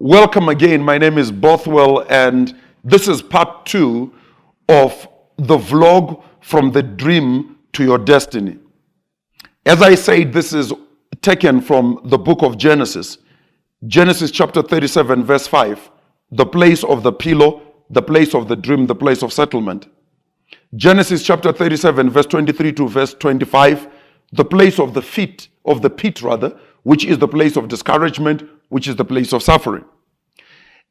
Welcome again. My name is Bothwell, and this is part 2 of the vlog from the dream to your destiny. As I said, this is taken from the book of Genesis. Genesis chapter 37, verse 5. The place of the pillow, the place of the dream, the place of settlement. Genesis chapter 37, verse 23 to verse 25. The place of the pit, which is the place of discouragement, which is the place of suffering.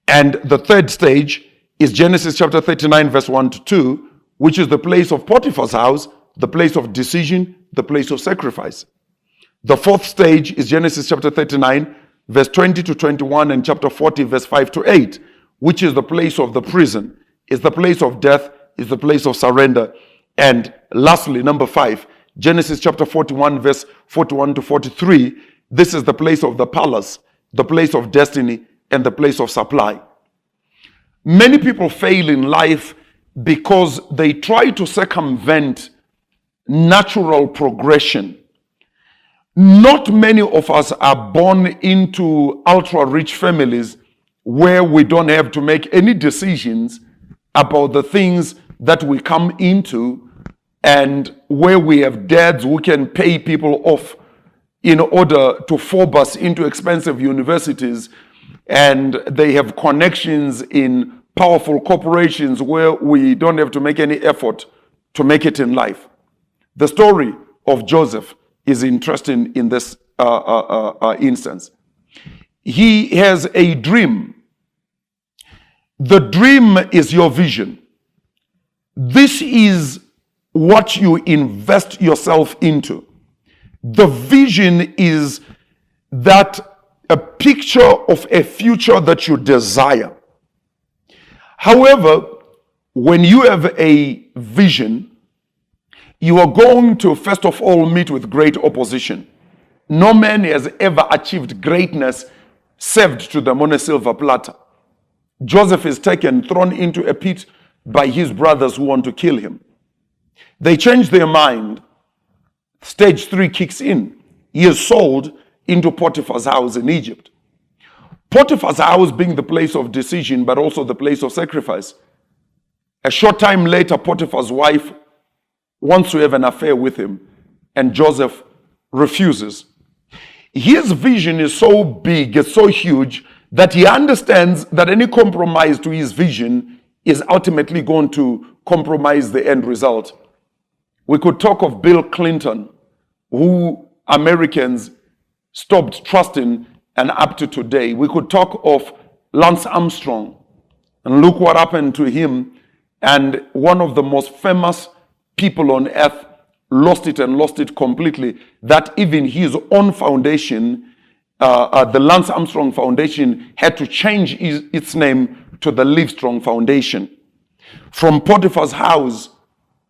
And the third stage is Genesis chapter 39, verse 1 to 2, which is the place of Potiphar's house, the place of decision, the place of sacrifice. The fourth stage is Genesis chapter 39, verse 20 to 21, and chapter 40, verse 5 to 8, which is the place of the prison, is the place of death, is the place of surrender. And lastly, number 5, Genesis chapter 41, verse 41 to 43, this is the place of the palace, the place of destiny, and the place of supply. Many people fail in life because they try to circumvent natural progression. Not many of us are born into ultra-rich families where we don't have to make any decisions about the things that we come into, and where we have dads who can pay people off in order to fob us into expensive universities, and they have connections in powerful corporations where we don't have to make any effort to make it in life. The story of Joseph is interesting in this instance. He has a dream. The dream is your vision. This is what you invest yourself into. The vision is that a picture of a future that you desire. However, when you have a vision, you are going to first of all meet with great opposition. No man has ever achieved greatness served to them on a silver platter. Joseph is taken, thrown into a pit by his brothers who want to kill him. They change their mind. Stage 3 kicks in. He is sold into Potiphar's house in Egypt. Potiphar's house being the place of decision, but also the place of sacrifice. A short time later, Potiphar's wife wants to have an affair with him, and Joseph refuses. His vision is so big, it's so huge, that he understands that any compromise to his vision is ultimately going to compromise the end result. We could talk of Bill Clinton, who Americans stopped trusting, and up to today. We could talk of Lance Armstrong, and look what happened to him, and one of the most famous people on earth lost it, and lost it completely, that even his own foundation, the Lance Armstrong Foundation, had to change its name to the Livestrong Foundation. From Potiphar's house,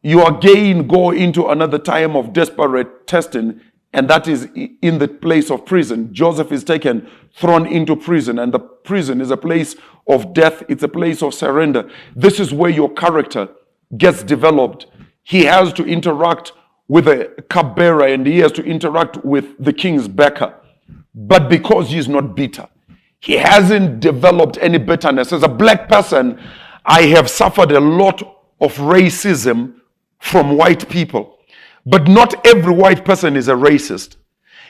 you again go into another time of desperate testing, and that is in the place of prison. Joseph is taken, thrown into prison, and the prison is a place of death. It's a place of surrender. This is where your character gets developed. He has to interact with a cupbearer, and he has to interact with the king's baker. But because he's not bitter, he hasn't developed any bitterness. As a black person, I have suffered a lot of racism from white people. But not every white person is a racist.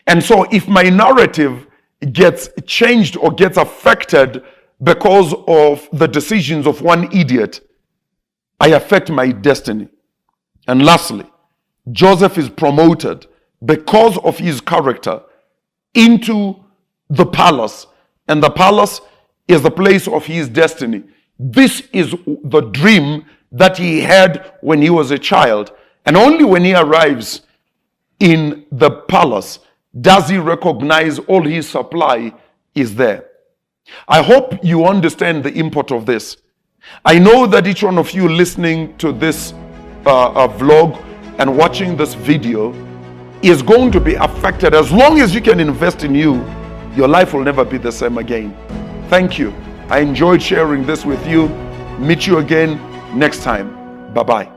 And so if my narrative gets changed or gets affected because of the decisions of one idiot, I affect my destiny. And lastly, Joseph is promoted because of his character into the palace. And the palace is the place of his destiny. This is the dream that he had when he was a child. And only when he arrives in the palace does he recognize all his supply is there. I hope you understand the import of this. I know that each one of you listening to this vlog and watching this video is going to be affected. As long as you can invest in you, your life will never be the same again. Thank you. I enjoyed sharing this with you. Meet you again next time. Bye-bye.